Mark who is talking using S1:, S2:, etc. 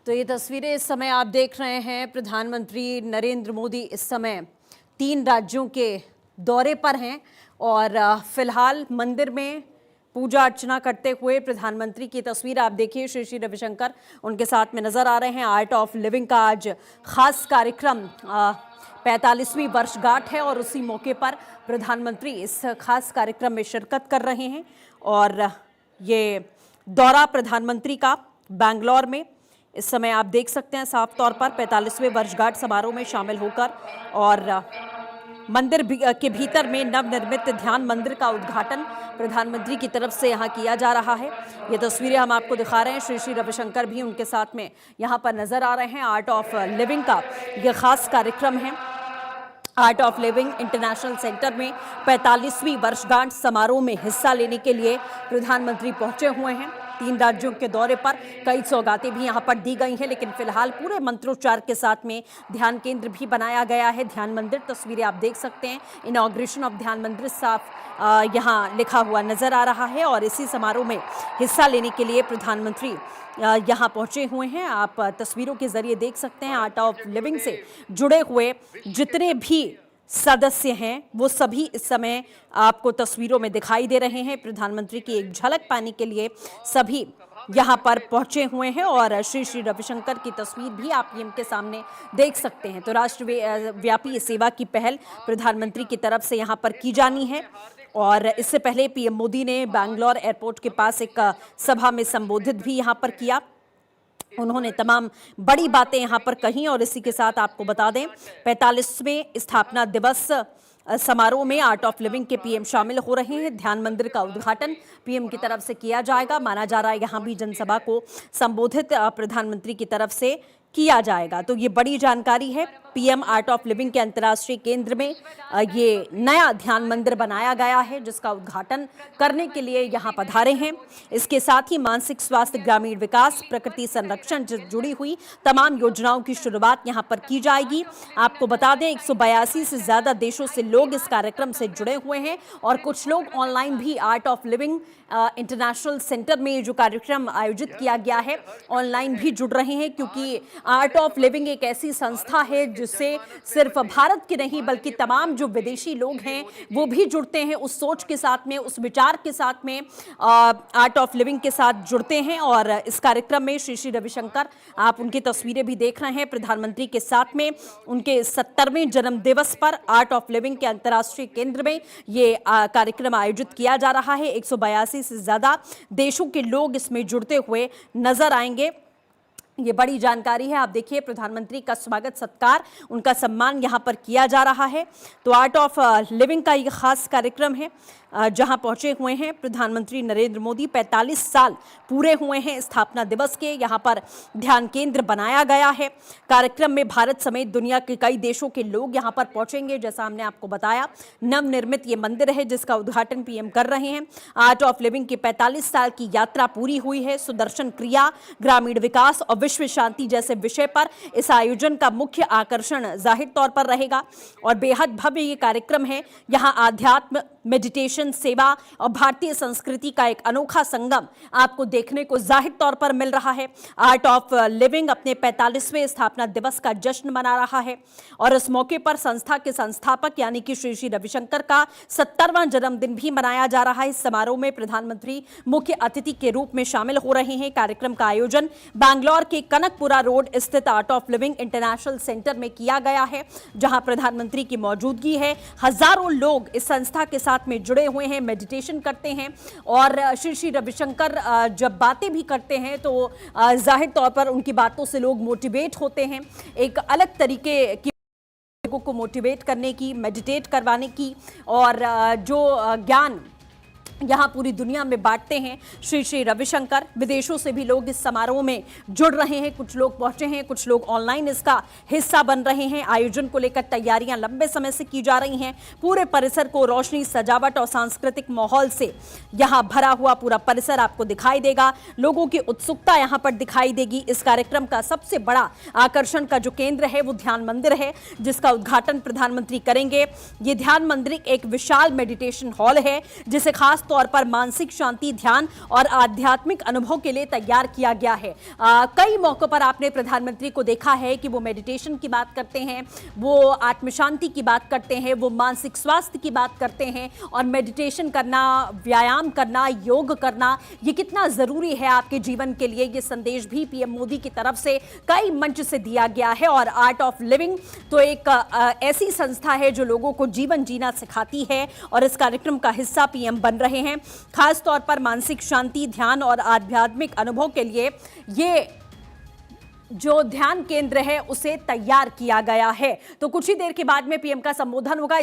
S1: तो ये तस्वीरें इस समय आप देख रहे हैं। प्रधानमंत्री नरेंद्र मोदी इस समय 3 राज्यों के दौरे पर हैं और फिलहाल मंदिर में पूजा अर्चना करते हुए प्रधानमंत्री की तस्वीर आप देखिए। श्री श्री रविशंकर उनके साथ में नजर आ रहे हैं। आर्ट ऑफ लिविंग का आज खास कार्यक्रम 45वीं वर्षगांठ है और उसी मौके पर प्रधानमंत्री इस खास कार्यक्रम में शिरकत कर रहे हैं। और ये दौरा प्रधानमंत्री का बैंगलोर में इस समय आप देख सकते हैं साफ तौर पर 45वें वर्षगांठ समारोह में शामिल होकर और मंदिर के भीतर में नवनिर्मित ध्यान मंदिर का उद्घाटन प्रधानमंत्री की तरफ से यहां किया जा रहा है। ये तस्वीरें हम आपको दिखा रहे हैं। श्री श्री रविशंकर भी उनके साथ में यहां पर नजर आ रहे हैं। आर्ट ऑफ लिविंग का ये खास कार्यक्रम है। Art of living international centre में 45वीं वर्षगांठ समारोह में हिस्सा लेने के लिए प्रधानमंत्री पहुंचे हुए हैं। 3 राज्यों के दौरे पर कई सौगातें भी यहां पर दी गई हैं, लेकिन फिलहाल पूरे मंत्रोच्चार के साथ में ध्यान केंद्र भी बनाया गया है। ध्यान मंदिर तस्वीरें आप देख सकते हैं। इनॉग्रेशन ऑफ ध्यान मंदिर साफ यहां लिखा हुआ नजर आ रहा है और इसी समारोह में हिस्सा लेने के लिए प्रधानमंत्री यहाँ पहुंचे हुए हैं। आप तस्वीरों के जरिए देख सकते हैं। आर्ट ऑफ लिविंग से जुड़े हुए जितने भी सदस्य हैं वो सभी इस समय आपको तस्वीरों में दिखाई दे रहे हैं। प्रधानमंत्री की एक झलक पाने के लिए सभी यहाँ पर पहुंचे हुए हैं और श्री श्री रविशंकर की तस्वीर भी आप इनके सामने देख सकते हैं। तो राष्ट्रव्यापी सेवा की पहल प्रधानमंत्री की तरफ से यहाँ पर की जानी है। और इससे पहले पीएम मोदी ने बैंगलोर एयरपोर्ट के पास एक सभा में संबोधित भी यहाँ पर किया। उन्होंने तमाम बड़ी बातें यहाँ पर कही और इसी के साथ आपको बता दें 45वें स्थापना दिवस समारोह में आर्ट ऑफ लिविंग के पीएम शामिल हो रहे हैं। ध्यान मंदिर का उद्घाटन पीएम की तरफ से किया जाएगा। माना जा रहा है यहाँ भी जनसभा को संबोधित प्रधानमंत्री की तरफ से किया जाएगा। तो ये बड़ी जानकारी है। पीएम आर्ट ऑफ लिविंग के अंतर्राष्ट्रीय केंद्र में ये नया ध्यान मंदिर बनाया गया है जिसका उद्घाटन करने के लिए यहाँ पधारे हैं। इसके साथ ही मानसिक स्वास्थ्य, ग्रामीण विकास, प्रकृति संरक्षण से जुड़ी हुई तमाम योजनाओं की शुरुआत यहाँ पर की जाएगी। आपको बता दें 182 से ज्यादा देशों से लोग इस कार्यक्रम से जुड़े हुए हैं और कुछ लोग ऑनलाइन भी art of living international centre में जो कार्यक्रम आयोजित किया गया है ऑनलाइन भी जुड़ रहे हैं, क्योंकि आर्ट ऑफ लिविंग एक ऐसी संस्था है जिससे सिर्फ भारत के नहीं बल्कि तमाम जो विदेशी लोग हैं वो भी जुड़ते हैं। उस सोच के साथ में, उस विचार के साथ में आर्ट ऑफ लिविंग के साथ जुड़ते हैं। और इस कार्यक्रम में श्री श्री रविशंकर आप उनकी तस्वीरें भी देख रहे हैं। प्रधानमंत्री के साथ में उनके 70वें जन्म दिवस पर आर्ट ऑफ लिविंग के अंतर्राष्ट्रीय केंद्र में ये कार्यक्रम आयोजित किया जा रहा है। 182 से ज्यादा देशों के लोग इसमें जुड़ते हुए नजर आएंगे। ये बड़ी जानकारी है। आप देखिए प्रधानमंत्री का स्वागत सत्कार, उनका सम्मान यहाँ पर किया जा रहा है। तो आर्ट ऑफ लिविंग का ये खास कार्यक्रम है जहां पहुंचे हुए हैं प्रधानमंत्री नरेंद्र मोदी। 45 साल पूरे हुए हैं स्थापना दिवस के। यहां पर ध्यान केंद्र बनाया गया है। कार्यक्रम में भारत समेत दुनिया के कई देशों के लोग यहां पर पहुंचेंगे। जैसा हमने आपको बताया, नवनिर्मित ये मंदिर है जिसका उद्घाटन पीएम कर रहे हैं। आर्ट ऑफ लिविंग की 45 साल की यात्रा पूरी हुई है। सुदर्शन क्रिया, ग्रामीण विकास और विश्व शांति जैसे विषय पर इस आयोजन का मुख्य आकर्षण जाहिर तौर पर रहेगा और बेहद भव्य ये कार्यक्रम है। यहाँ आध्यात्म, मेडिटेशन, सेवा और भारतीय संस्कृति का एक अनोखा संगम आपको देखने को जाहिर तौर पर मिल रहा है। आर्ट ऑफ लिविंग अपने 45वें स्थापना दिवस का जश्न मना रहा है और इस मौके पर संस्था के संस्थापक यानी कि श्री श्री रविशंकर का 70वां जन्मदिन भी मनाया जा रहा है। इस समारोह में प्रधानमंत्री मुख्य अतिथि के रूप में शामिल हो रहे हैं। कार्यक्रम का आयोजन बैंगलोर के कनकपुरा रोड स्थित art of living international centre में किया गया है, जहां प्रधानमंत्री की मौजूदगी है। हजारों लोग इस संस्था के साथ में जुड़े हुए हैं, मेडिटेशन करते हैं और श्री श्री रविशंकर जब बातें भी करते हैं तो जाहिर तौर पर उनकी बातों से लोग मोटिवेट होते हैं। एक अलग तरीके की लोगों को मोटिवेट करने की, मेडिटेट करवाने की और जो ज्ञान यहाँ पूरी दुनिया में बांटते हैं श्री श्री रविशंकर। विदेशों से भी लोग इस समारोह में जुड़ रहे हैं। कुछ लोग पहुंचे हैं, कुछ लोग ऑनलाइन इसका हिस्सा बन रहे हैं। आयोजन को लेकर तैयारियां लंबे समय से की जा रही हैं। पूरे परिसर को रोशनी, सजावट और सांस्कृतिक माहौल से यहाँ भरा हुआ पूरा परिसर आपको दिखाई देगा। लोगों की उत्सुकता यहाँ पर दिखाई देगी। इस कार्यक्रम का सबसे बड़ा आकर्षण का जो केंद्र है वो ध्यान मंदिर है, जिसका उद्घाटन प्रधानमंत्री करेंगे। ये ध्यान मंदिर एक विशाल मेडिटेशन हॉल है जिसे खास तौर पर मानसिक शांति, ध्यान और आध्यात्मिक अनुभव के लिए तैयार किया गया है। कई मौकों पर आपने प्रधानमंत्री को देखा है कि वो मेडिटेशन की बात करते हैं, वो आत्म शांति की बात करते हैं, वो मानसिक स्वास्थ्य की बात करते हैं। और मेडिटेशन करना, व्यायाम करना, योग करना, ये कितना जरूरी है आपके जीवन के लिए, ये संदेश भी पीएम मोदी की तरफ से कई मंच से दिया गया है। और आर्ट ऑफ लिविंग तो एक ऐसी संस्था है जो लोगों को जीवन जीना सिखाती है और इस कार्यक्रम का हिस्सा पीएम बन रहे हैं। खास तौर पर मानसिक शांति, ध्यान और आध्यात्मिक अनुभव के लिए ये जो ध्यान केंद्र है उसे तैयार किया गया है। तो कुछ ही देर के बाद में पीएम का संबोधन होगा।